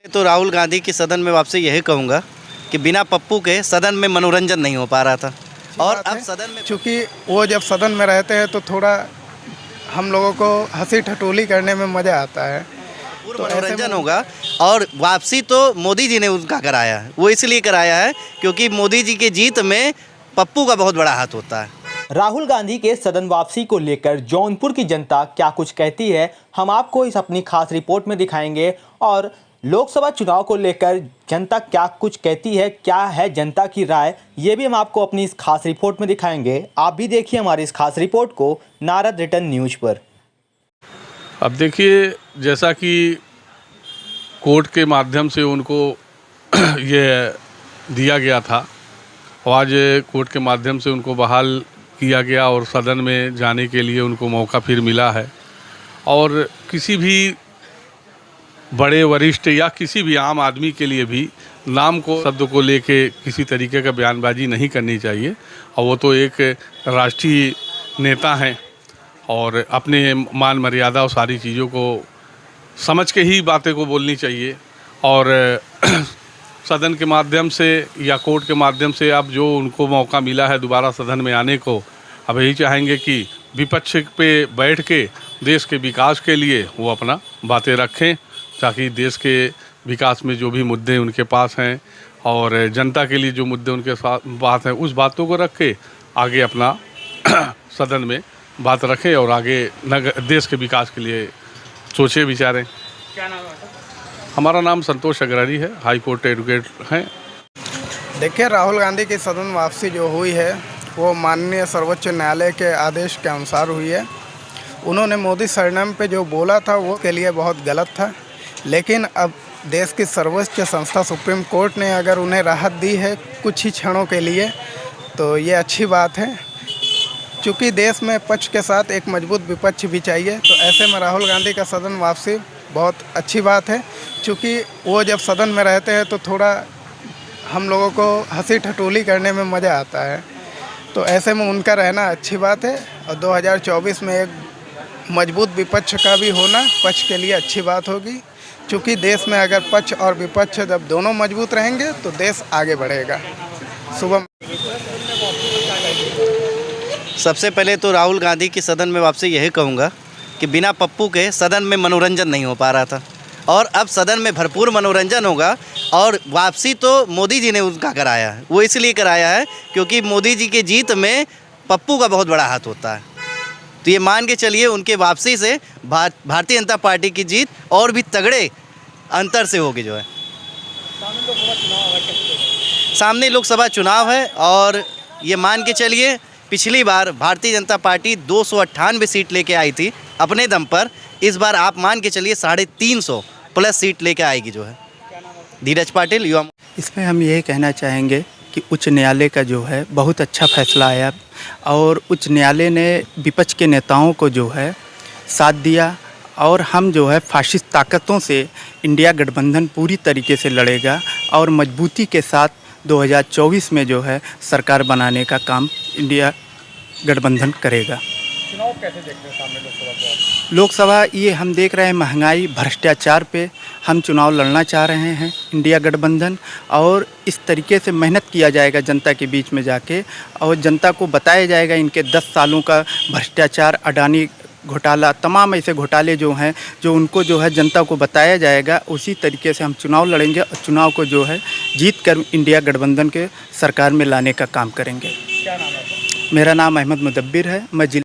तो राहुल गांधी की सदन में आपसे यही कहूँगा कि बिना पप्पू के सदन में मनोरंजन नहीं हो पा रहा था। और अब सदन में चूँकि वो जब सदन में रहते हैं तो थोड़ा हम लोगों को हंसी ठटोली करने में मज़ा आता है। तो मनोरंजन होगा। और वापसी तो मोदी जी ने उनका कराया है, वो इसलिए कराया है क्योंकि मोदी जी की जीत में पप्पू का बहुत बड़ा हाथ होता है। राहुल गांधी के सदन वापसी को लेकर जौनपुर की जनता क्या कुछ कहती है, हम आपको इस अपनी खास रिपोर्ट में दिखाएंगे। और लोकसभा चुनाव को लेकर जनता क्या कुछ कहती है, क्या है जनता की राय, ये भी हम आपको अपनी इस खास रिपोर्ट में दिखाएंगे। आप भी देखिए हमारी इस खास रिपोर्ट को नारद रिटर्न न्यूज पर। अब देखिए, जैसा कि कोर्ट के माध्यम से उनको ये दिया गया था और आज कोर्ट के माध्यम से उनको बहाल किया गया और सदन में जाने के लिए उनको मौका फिर मिला है। और किसी भी बड़े वरिष्ठ या किसी भी आम आदमी के लिए भी नाम को शब्द को लेके किसी तरीके का बयानबाजी नहीं करनी चाहिए। और वो तो एक राष्ट्रीय नेता हैं और अपने मान मर्यादा और सारी चीज़ों को समझ के ही बातें को बोलनी चाहिए। और सदन के माध्यम से या कोर्ट के माध्यम से अब जो उनको मौका मिला है दोबारा सदन में आने को, अब यही चाहेंगे कि विपक्ष पे बैठ के देश के विकास के लिए वो अपना बातें रखें, ताकि देश के विकास में जो भी मुद्दे उनके पास हैं और जनता के लिए जो मुद्दे उनके साथ बात है, उस बातों को रख के आगे अपना सदन में बात रखें और आगे देश के विकास के लिए सोचे विचारें। क्या नाम है? हमारा नाम संतोष अग्रवाल है, हाई कोर्ट एडवोकेट हैं। देखिए, राहुल गांधी की सदन वापसी जो हुई है वो माननीय सर्वोच्च न्यायालय के आदेश के अनुसार हुई है। उन्होंने मोदी सरनेम पे जो बोला था वो के लिए बहुत गलत था, लेकिन अब देश की सर्वोच्च संस्था सुप्रीम कोर्ट ने अगर उन्हें राहत दी है कुछ ही क्षणों के लिए, तो ये अच्छी बात है। चूँकि देश में पक्ष के साथ एक मजबूत विपक्ष भी चाहिए, तो ऐसे में राहुल गांधी का सदन वापसी बहुत अच्छी बात है। चूँकि वो जब सदन में रहते हैं तो थोड़ा हम लोगों को हंसी ठटोली करने में मज़ा आता है, तो ऐसे में उनका रहना अच्छी बात है। और 2024 में एक मजबूत विपक्ष का भी होना पक्ष के लिए अच्छी बात होगी। चूँकि देश में अगर पक्ष और विपक्ष जब दोनों मजबूत रहेंगे तो देश आगे बढ़ेगा। सुबह सबसे पहले तो राहुल गांधी की सदन में आपसे यही कहूँगा कि बिना पप्पू के सदन में मनोरंजन नहीं हो पा रहा था। और अब सदन में भरपूर मनोरंजन होगा। और वापसी तो मोदी जी ने उनका कराया है, वो इसलिए कराया है क्योंकि मोदी जी की जीत में पप्पू का बहुत बड़ा हाथ होता है। तो ये मान के चलिए उनके वापसी से भारतीय जनता पार्टी की जीत और भी तगड़े अंतर से होगी जो है। सामने लोकसभा चुनाव है और ये मान के चलिए पिछली बार भारतीय जनता पार्टी 298 सीट लेके आई थी अपने दम पर। इस बार आप मान के चलिए 350 प्लस सीट लेके आएगी जो है। धीरज पाटिल, युवा। इसमें हम यही कहना चाहेंगे कि उच्च न्यायालय का जो है बहुत अच्छा फैसला आया और उच्च न्यायालय ने विपक्ष के नेताओं को जो है साथ दिया। और हम जो है फाशिस्ट ताकतों से इंडिया गठबंधन पूरी तरीके से लड़ेगा और मजबूती के साथ 2024 में जो है सरकार बनाने का काम इंडिया गठबंधन करेगा। चुनाव कैसे देखते हैं सामने लोकसभा? लोकसभा ये हम देख रहे हैं महंगाई भ्रष्टाचार पे हम चुनाव लड़ना चाह रहे हैं इंडिया गठबंधन। और इस तरीके से मेहनत किया जाएगा जनता के बीच में जाके और जनता को बताया जाएगा इनके 10 सालों का भ्रष्टाचार, अडानी घोटाला, तमाम ऐसे घोटाले जो हैं जो उनको जो है जनता को बताया जाएगा। उसी तरीके से हम चुनाव लड़ेंगे और चुनाव को जो है जीत कर इंडिया गठबंधन के सरकार में लाने का काम करेंगे। क्या नाम है? मेरा नाम अहमद मुदब्बिर है। मैं